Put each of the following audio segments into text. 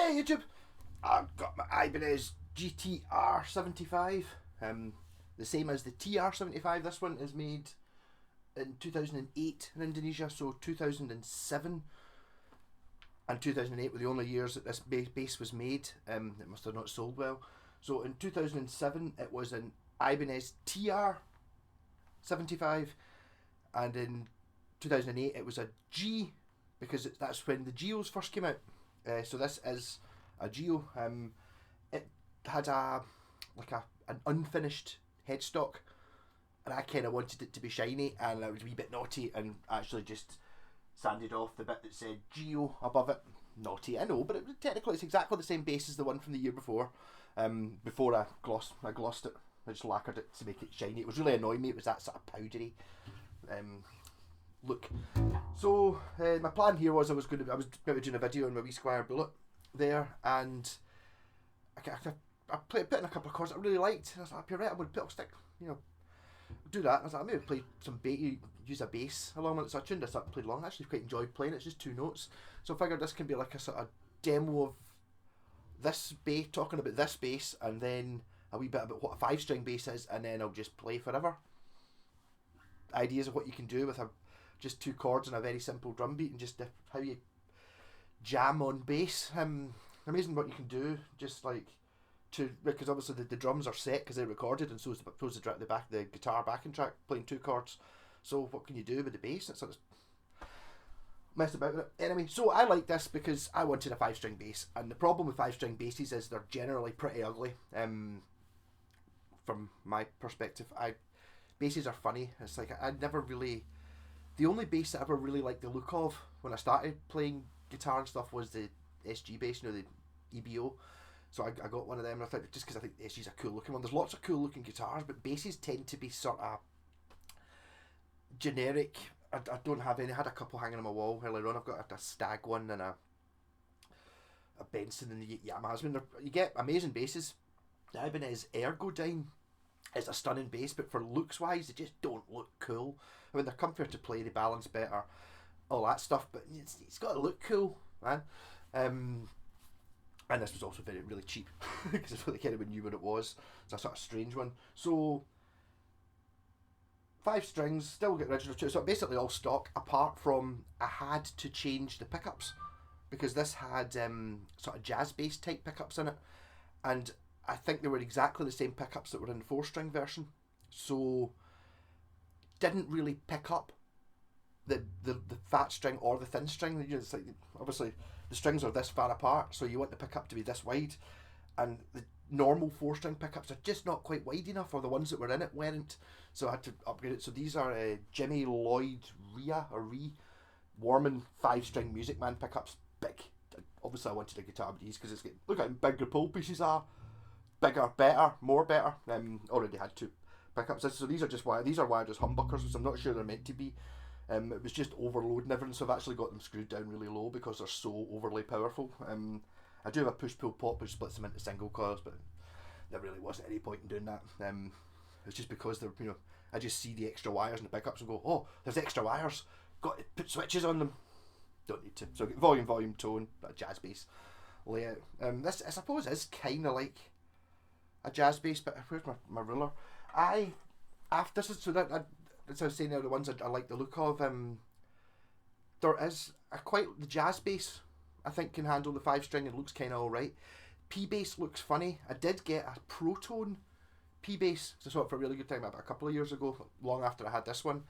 Hey YouTube! I've got my Ibanez GTR75, the same as the TR75. This one is made in 2008 in Indonesia, so 2007 and 2008 were the only years that this bass was made. It must have not sold well. So in 2007 it was an Ibanez TR75, and in 2008 it was a G, because that's when the Geos first came out. So this is a Geo. It had an unfinished headstock, and I kind of wanted it to be shiny, and I was a wee bit naughty and actually just sanded off the bit that said Geo above it. Naughty, I know, but technically it's exactly the same bass as the one from the year before. Before I glossed it, I just lacquered it to make it shiny. It was really annoying me. It was that sort of powdery look. So my plan here was I was doing a video on my wee Squire Bullet there, and I put in a couple of chords I really liked. And I was like, you're right, I would put stick, do that. And I was like, I maybe play some bass, use a bass along with it. So I tuned this up and played along. I actually quite enjoyed playing it. It's just 2 notes. So I figured this can be like a sort of demo of this bass, talking about this bass, and then a wee bit about what a 5-string bass is, and then I'll just play forever. Ideas of what you can do with just 2 chords and a very simple drum beat, and just how you jam on bass. Amazing what you can do, just like because obviously the drums are set because they're recorded, and so is the guitar backing track playing 2 chords. So what can you do with the bass? It's sort of messed about with it. Anyway, so I like this because I wanted a 5-string bass, and the problem with 5-string basses is they're generally pretty ugly. From my perspective, basses are funny. It's like I never really. The only bass that I ever really liked the look of when I started playing guitar and stuff was the SG bass, the EBO. So I got one of them, and I thought, just because I think the SG's a cool looking one. There's lots of cool looking guitars, but basses tend to be sort of generic. I don't have any. I had a couple hanging on my wall earlier on. I've got a Stag one and a Benson and the Yamahas. I mean, you get amazing basses. The Ibanez Ergodyne is a stunning bass, but for looks wise, they just don't look cool. I mean, they're comfier to play, they balance better, all that stuff, but it's got to look cool, man. And this was also really cheap because I don't think anyone knew what it was. It's a sort of strange one. So 5 strings, still get original tunes. So basically all stock, apart from I had to change the pickups because this had sort of jazz bass type pickups in it, and I think they were exactly the same pickups that were in the 4-string version. So didn't really pick up the fat string or the thin string. It's like, obviously the strings are this far apart, so you want the pickup to be this wide, and the normal 4-string pickups are just not quite wide enough, or the ones that were in it weren't. So I had to upgrade it. So these are Jimmy Lloyd Warman 5-string Music Man pickups. Big. Obviously I wanted a guitar with these because it's getting, look how big the pole pieces are. Bigger, better, more better. Already had 2 pickups. So these are wired as humbuckers, which I'm not sure they're meant to be. It was just overloading everything, so I've actually got them screwed down really low because they're so overly powerful. I do have a push-pull pop which splits them into single coils, but there really wasn't any point in doing that. It's just because they're, I just see the extra wires in the pickups and go, oh, there's extra wires, got to put switches on them. Don't need to. So volume, tone, a jazz bass layout. This I suppose is kind of like a jazz bass, but where's my ruler? As I was saying, the ones I like the look of. There is the jazz bass I think can handle the 5-string and looks kind of alright. P bass looks funny. I did get a Proton P bass, so I saw it for a really good time about a couple of years ago, long after I had this one,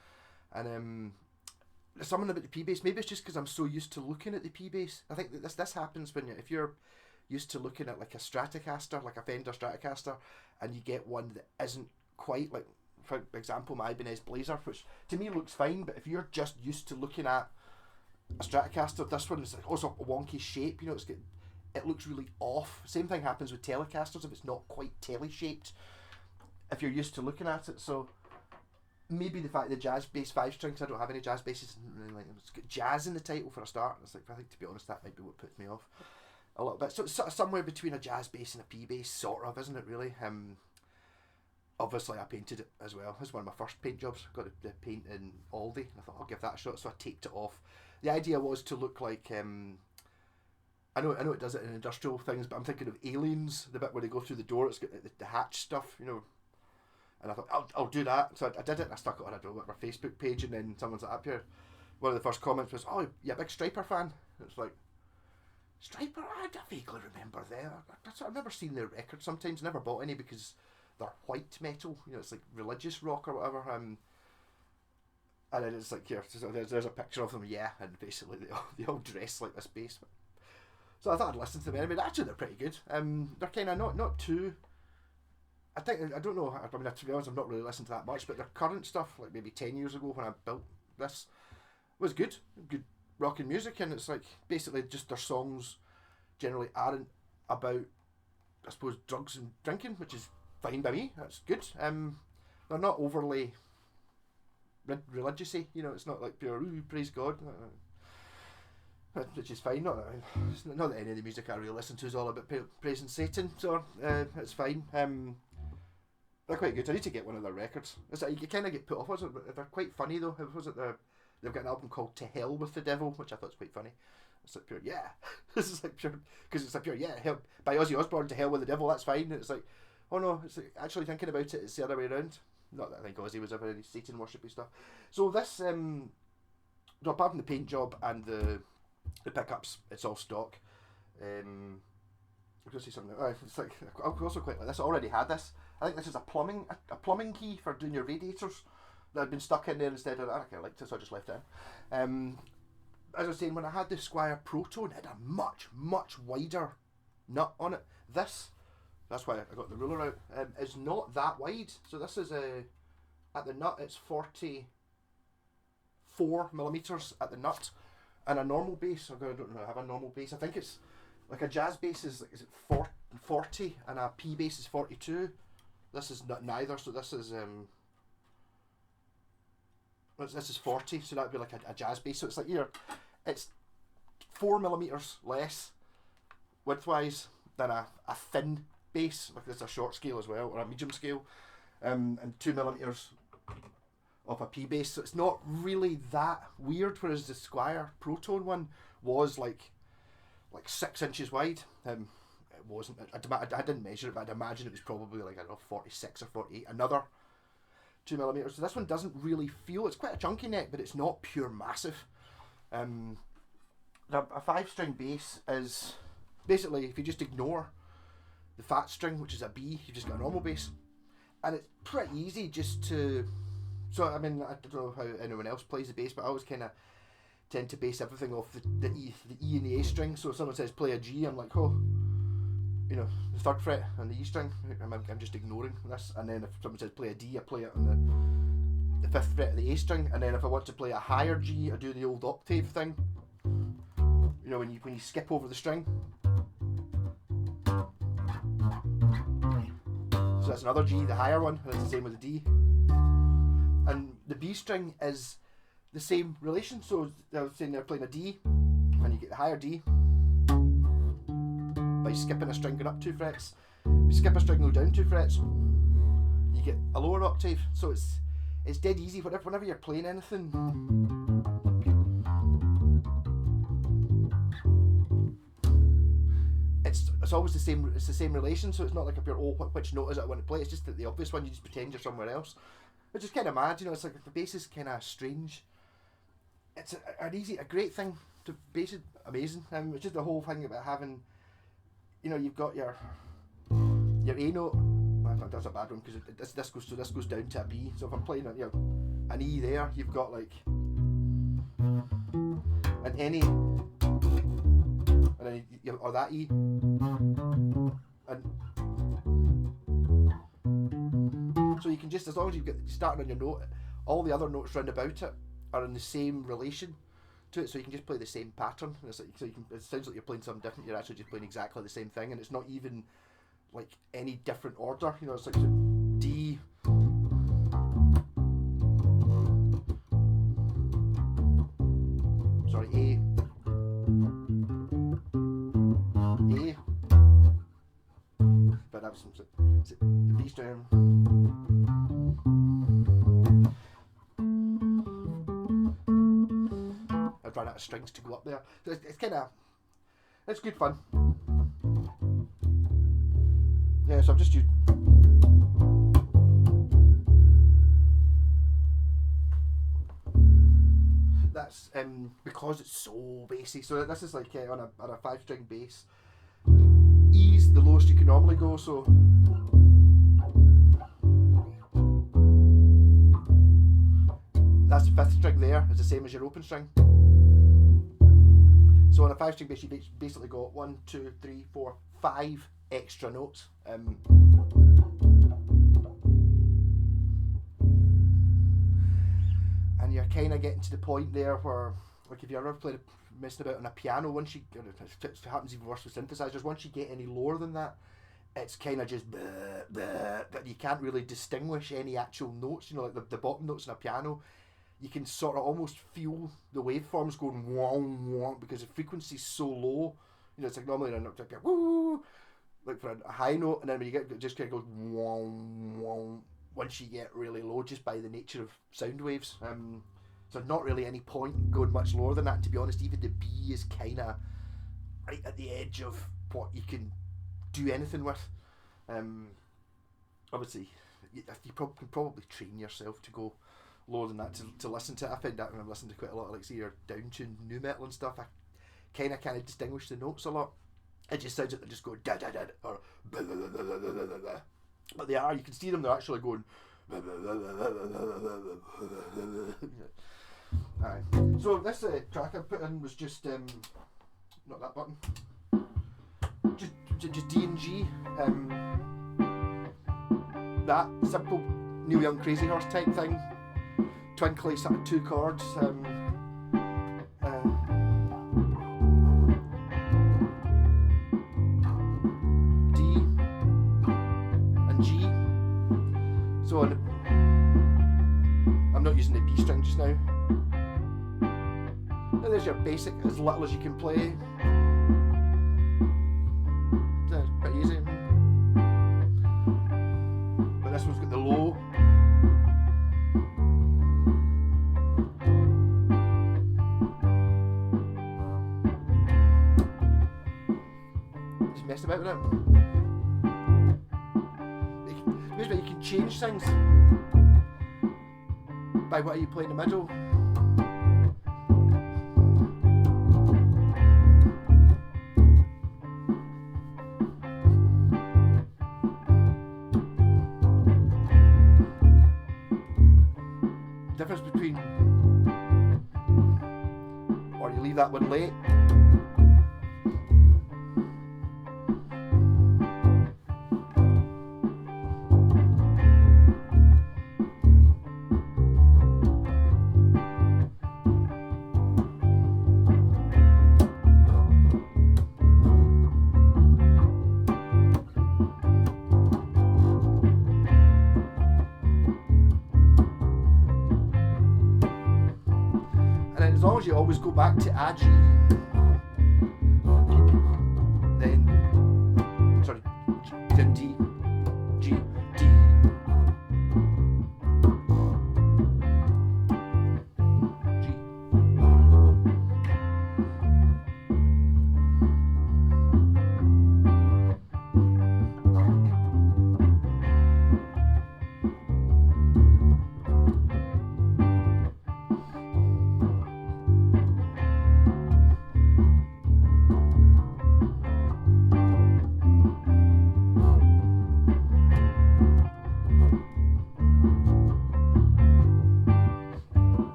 and there's something about the P bass. Maybe it's just because I'm so used to looking at the P bass. I think that this happens when if you're used to looking at like a Stratocaster, like a Fender Stratocaster, and you get one that isn't quite like, for example, my Ibanez Blazer, which to me looks fine, but if you're just used to looking at a Stratocaster, this one is like also a wonky shape. It looks really off. Same thing happens with Telecasters if it's not quite tele-shaped, if you're used to looking at it. So maybe the fact that jazz bass 5-strings, I don't have any jazz basses, it's got jazz in the title for a start. It's like, I think, to be honest, that might be what puts me off a little bit. So it's sort of somewhere between a jazz bass and a P bass, sort of, isn't it really? Obviously I painted it as well. This was one of my first paint jobs. I got the paint in Aldi, and I thought I'll give that a shot, so I taped it off. The idea was to look like I know it does it in industrial things, but I'm thinking of Aliens, the bit where they go through the door. It's got the hatch stuff, you know. And I thought I'll do that. So I did it. And I stuck it on my Facebook page, and then someone's like, up here. One of the first comments was, "Oh, you a big Striper fan?" And it's like, Striper? I vaguely remember them. I've never seen their records. Sometimes never bought any because they're white metal. You know, it's like religious rock or whatever. And then it's like, here, so there's a picture of them, yeah, and basically they all dress like this bass. So I thought I'd listen to them anyway. Actually, they're pretty good. They're kind of not too. I don't know. I mean, to be honest, I've not really listened to that much, but their current stuff, like maybe 10 years ago when I built this, was good rocking music, and it's like basically just their songs generally aren't about, I suppose, drugs and drinking, which is fine by me. That's good. They're not overly religious-y, you know. It's not like pure ooh, praise God, which is fine. Not that any of the music I really listen to is all about praising Satan, so it's fine. They're quite good. I need to get one of their records. You kind of get put off. They're quite funny though. They've got an album called To Hell with the Devil, which I thought was quite funny. It's like pure, yeah. This is like pure, because it's like pure, yeah. Hell, by Ozzy Osbourne, To Hell with the Devil, that's fine. And it's like, oh no, it's like, actually thinking about it, it's the other way around. Not that I think Ozzy was ever any Satan worshipy stuff. So this, apart from the paint job and the pickups, it's all stock. I'm going to say something. It's like, I also quite like this. I already had this. I think this is a plumbing key for doing your radiators that had been stuck in there instead of that. I kind of liked it, so I just left it in. As I was saying, when I had the Squier Proton, it had a much wider nut on it. That's why I got the ruler out. It's not that wide. So this is at the nut, it's 44 millimeters at the nut, and a normal bass. I don't know. I have a normal bass. I think it's like a jazz bass is it 40 and a P bass is 42. This is not neither. So this is 40. So that'd be like a jazz bass. So it's like it's 4 millimeters less widthwise than a thin bass. Like it's a short scale as well, or a medium scale, and 2 millimeters of a P bass. So it's not really that weird. Whereas the Squier Proton one was like 6 inches wide. It wasn't. I didn't measure it, but I'd imagine it was probably like, I don't know, 46 or 48. Another 2 millimeters. So this one doesn't really feel. It's quite a chunky neck, but it's not pure massive. A 5-string bass is basically, if you just ignore the fat string, which is a B, you've just got a normal bass, and it's pretty easy just to. So I mean, I don't know how anyone else plays the bass, but I always kind of tend to base everything off the E and the A string. So if someone says play a G, I'm like, oh, you know, the 3rd fret and the E string. I'm just ignoring this. And then if someone says play a D, I play it on the 5th fret of the A string. And then if I want to play a higher G, I do the old octave thing. You know, when you skip over the string. So that's another G, the higher one, and it's the same with the D. And the B string is the same relation. So I was saying they're playing a D, and you get the higher D by skipping a string going up 2 frets. If you skip a string go down 2 frets, you get a lower octave. So it's dead easy whenever you're playing anything. It's always the same. It's the same relation. So it's not like if you're which note is it I want to play. It's just that the obvious one you just pretend you're somewhere else, which is kind of mad. You know, it's like the bass is kind of strange. It's a great thing to bass is amazing. It's just the whole thing about having, you know, you've got your A note. That's a bad one because this goes down to a B. So if I'm playing an E there, you've got like an any, and then or that E, and so you can just, as long as you get starting on your note, all the other notes round about it are in the same relation to it, so you can just play the same pattern. And it's like, so it sounds like you're playing something different. You're actually just playing exactly the same thing, and it's not even like any different order. You know, it's like D, sorry, A, but that was the B string. I've run out of strings to go up there. So it's kind of, It's good fun. Yeah, so I'm just using. That's because it's so bassy. So this is like on a 5-string bass. E's the lowest you can normally go. So that's the 5th string there. It's the same as your open string. So on a 5-string bass, you basically got 1, 2, 3, 4, 5 extra notes. And you're kind of getting to the point there where, like, if you ever played messing about on a piano, once you, it happens even worse with synthesizers, once you get any lower than that, it's kind of just bleh, bleh, but you can't really distinguish any actual notes, you know, like the bottom notes in a piano. You can sort of almost feel the waveforms going wong wong because the frequency's so low. You know, it's like normally like woo, like for a high note, and then when you get, it just kind of goes wong wong once you get really low, just by the nature of sound waves. So not really any point going much lower than that. To be honest, even the B is kind of right at the edge of what you can do anything with. Obviously, you can probably train yourself to go lower than that to listen to it. I find that when I'm listening to quite a lot of, like, say, your down-tuned nu metal and stuff, I kind of distinguish the notes a lot. It just sounds like they just go da da da or blah, blah, blah, blah, blah, blah, blah. But they are, you can see them, they're actually going blah, blah, blah, blah, blah, blah, blah. Alright, so this track I put in was just not that button, just D and G, that simple Neil Young Crazy Horse type thing, twinkly sort of 2 chords, D and G. So I'm not using the B string just now. And there's your basic, as little as you can play. That's pretty easy. But this one's got the low. Just messing about with it. You can change things by what you play in the middle. Difference between, or you leave that one late. As long as you always go back to A, G, then D, G, D, G.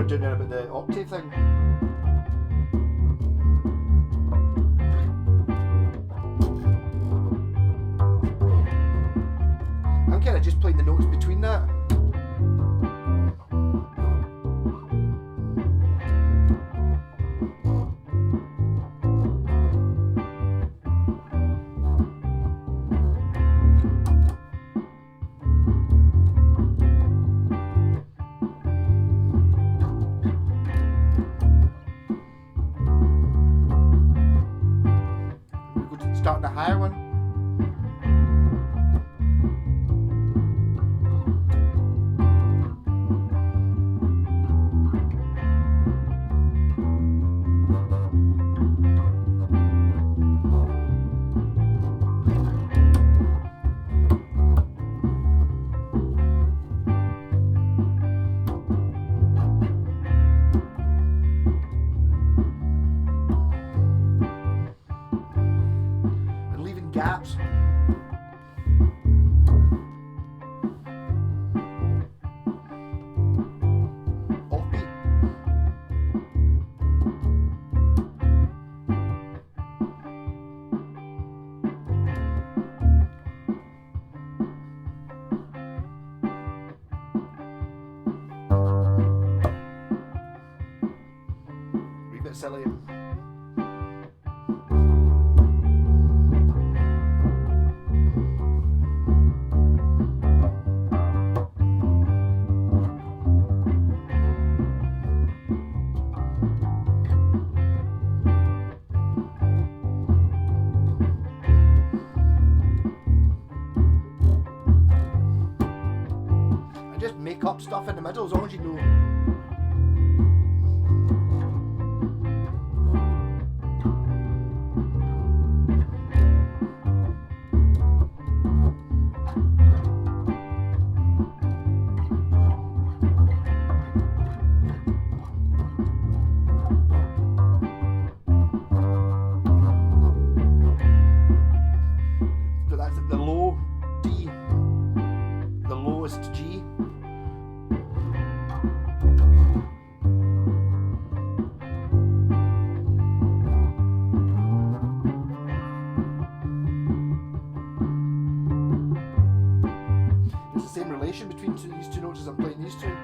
Doing there about the octave thing. I'm kind of just playing the notes between that. Starting the higher one. gaps. Offbeat. Wee bit silly. Just make up stuff in the middle as long as you know. So that's the low D, the lowest G. There's the same relation between these two notes as I'm playing these two.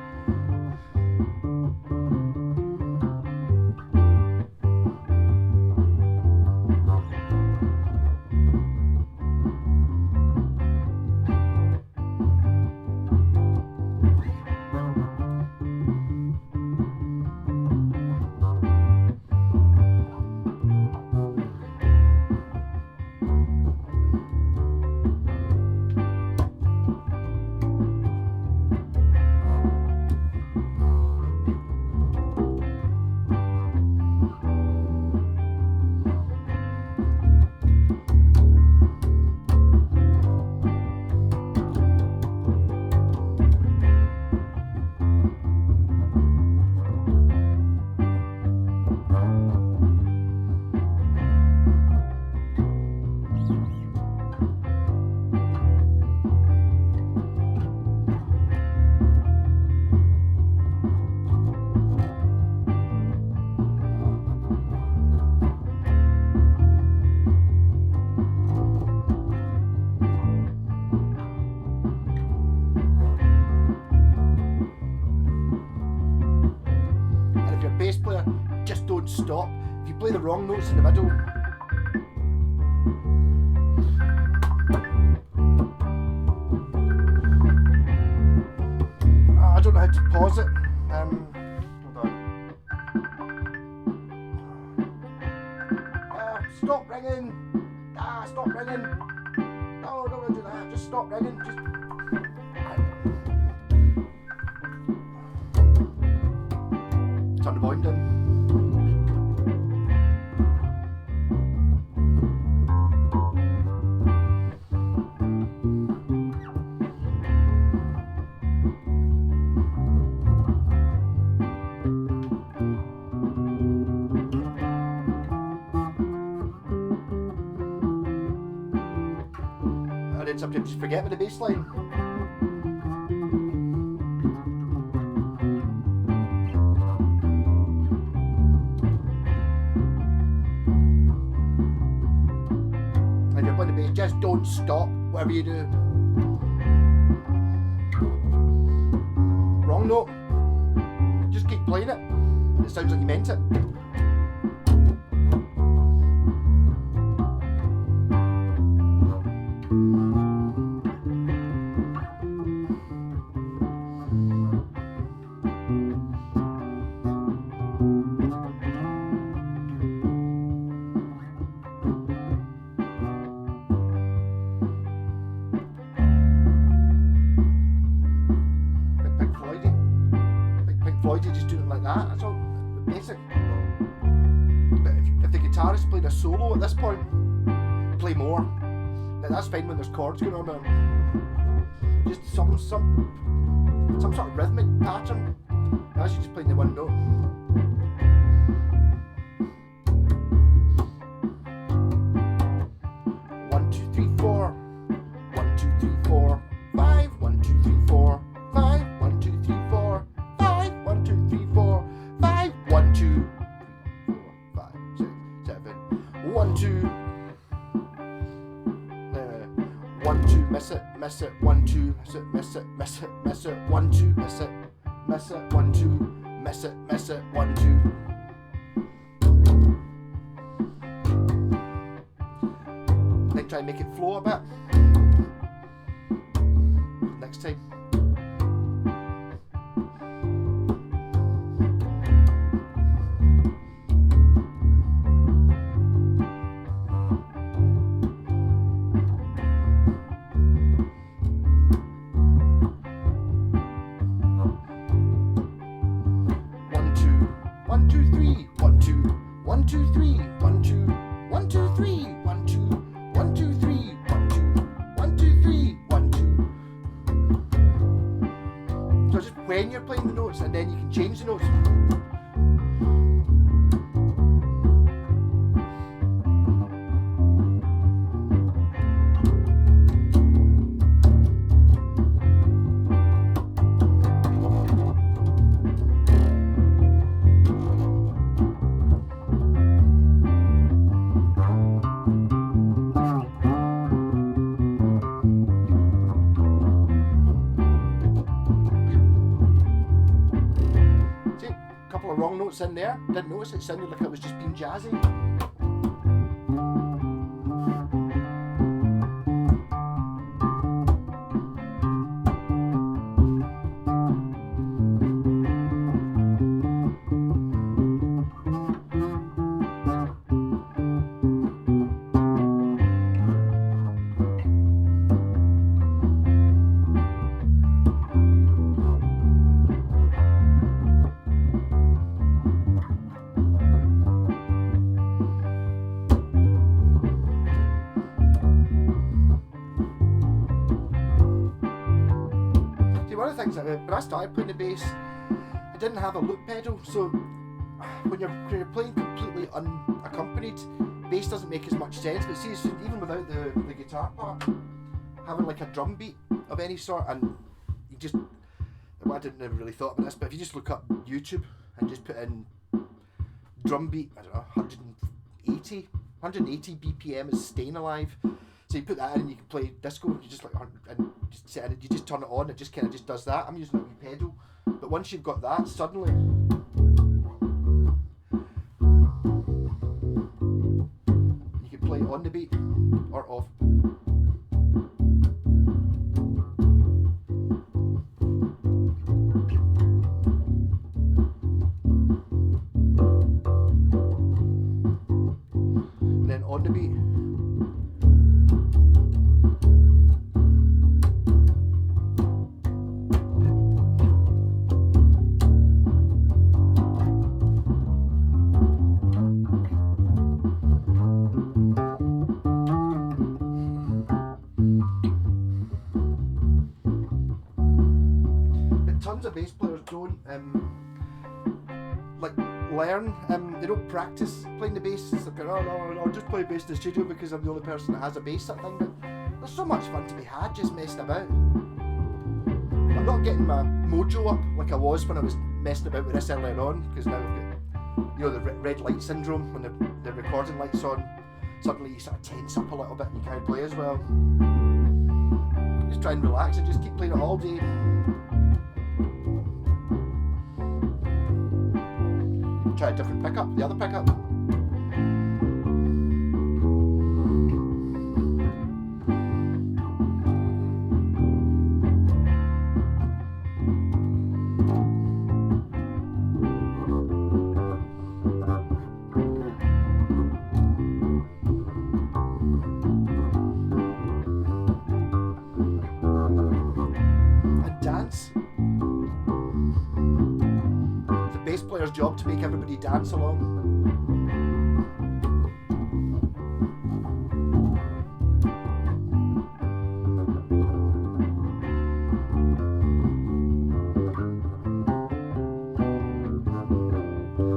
Bass player, just don't stop. If you play the wrong notes in the middle, I don't know how to pause it. Hold on. Stop ringing. Stop ringing. No, don't do that. Just stop ringing. Just. Turn the volume down. And then sometimes just forget with the bass line. Just don't stop, whatever you do. Wrong note. Just keep playing it. It sounds like you meant it. You just do it like that, that's all basic. But if the guitarist played a solo at this point, play more. That's fine when there's chords going on, but just some sort of rhythmic pattern. As you just playing the one note. 1, 2, miss it, 1 2, miss it, 1 2, miss it, 1 2, miss it, 1 2. Then try and make it flow a bit. Next time. When you're playing the notes, and then you can change the notes. Wrong notes in there, didn't notice it, sounded like I was just being jazzy. One of the things that when I started playing the bass, I didn't have a loop pedal, so when you're playing completely unaccompanied, bass doesn't make as much sense. But see, even without the guitar part, having like a drum beat of any sort, and you just, well, I didn't never really thought about this, but if you just look up YouTube and just put in drum beat, I don't know, 180 BPM is Staying Alive. So you put that in and you can play disco, you just like, and just set it, you just turn it on, it just kind of just does that. I'm using a wee pedal, but once you've got that, suddenly you can play on the beat or off. And then on the beat. Tons of bass players don't like learn, they don't practice playing the bass. It's like, oh no, I'll just play bass in the studio because I'm the only person that has a bass, sort of thing. But there's so much fun to be had just messing about. I'm not getting my mojo up like I was when I was messing about with this earlier on, because now I've got, you know, the red light syndrome. When the recording light's on, suddenly you sort of tense up a little bit and you can't play as well. Just try and relax and just keep playing it all day. Try a different pickup, the other pickup. And dance. Bass player's job to make everybody dance along.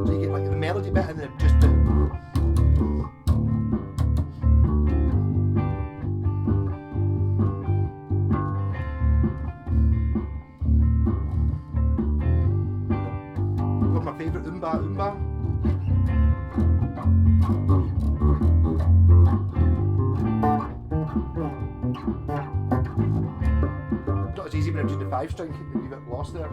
So you get like the melody bit and then just my favourite Oomba. 5 string, you got lost there.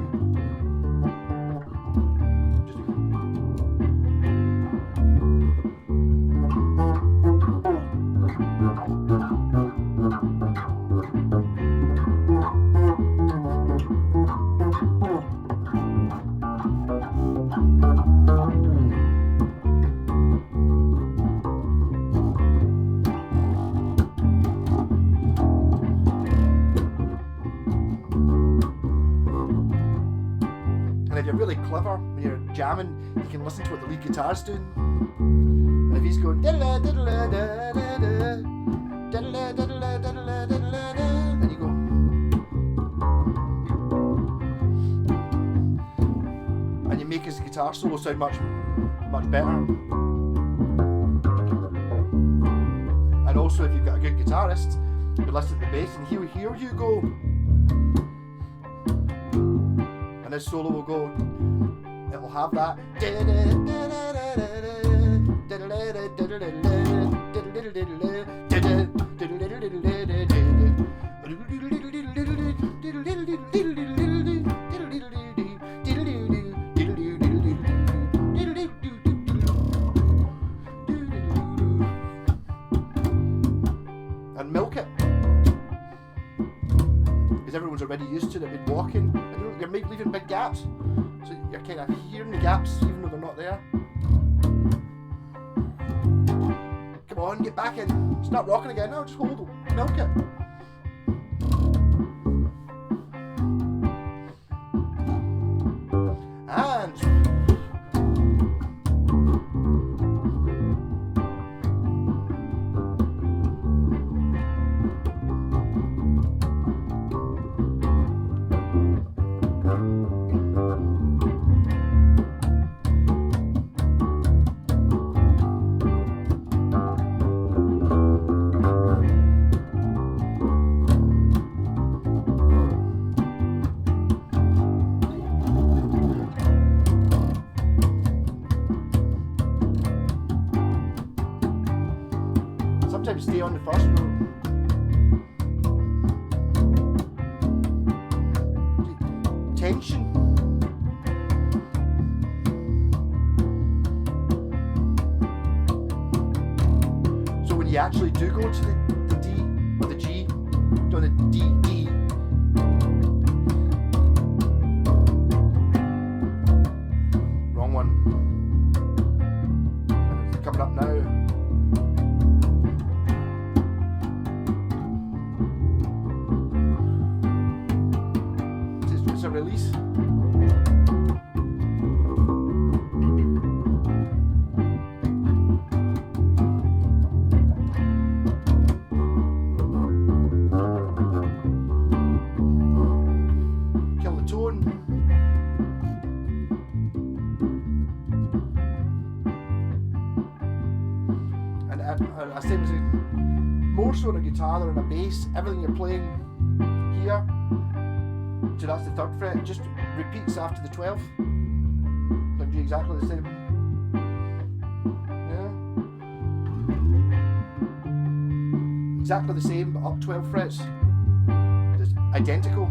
Really clever when you're jamming, you can listen to what the lead guitar's doing, and if he's going and you go, and you make his guitar solo sound much better. And also if you've got a good guitarist, you listen to the bass and he'll hear you go, and his solo will go, it'll have that. And milk it. Because everyone's already used to it, they've been walking, and you're leaving big gaps. So you're kind of hearing the gaps even though they're not there. Come on, get back in. Start rocking again. No, just hold it. Milk it. And sometimes stay on the first note. Tension. So when you actually do go to the D or the G, do the D, wrong one. And it's coming up now. It's a release. Kill the tone. And I say it more so on a guitar than on a bass. Everything you're playing here, so that's the 3rd fret, just repeats after the 12th. Like do exactly the same. Yeah. Exactly the same, but up 12 frets. It's identical.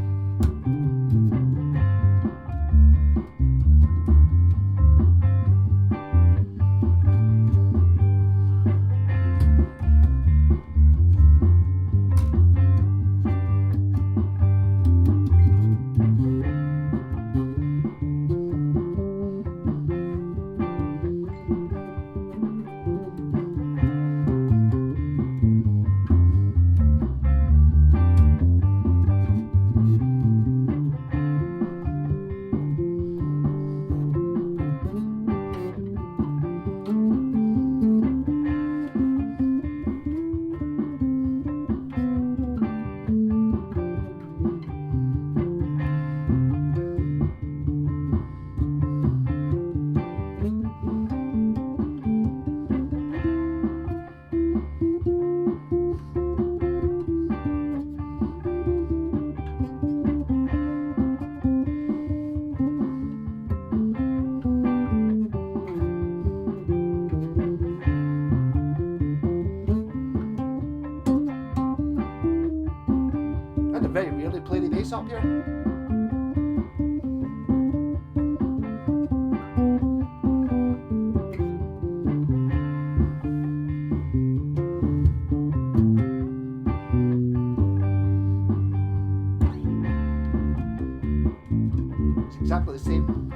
I very rarely play the bass up here. exactly the same.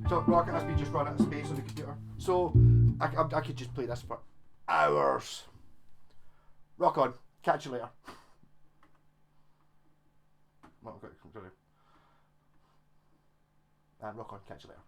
So Rocket has been just run out of space on the computer. So I could just play this for hours. Rock on. Catch you later. Well, okay, sorry. And rock on. Catch you later.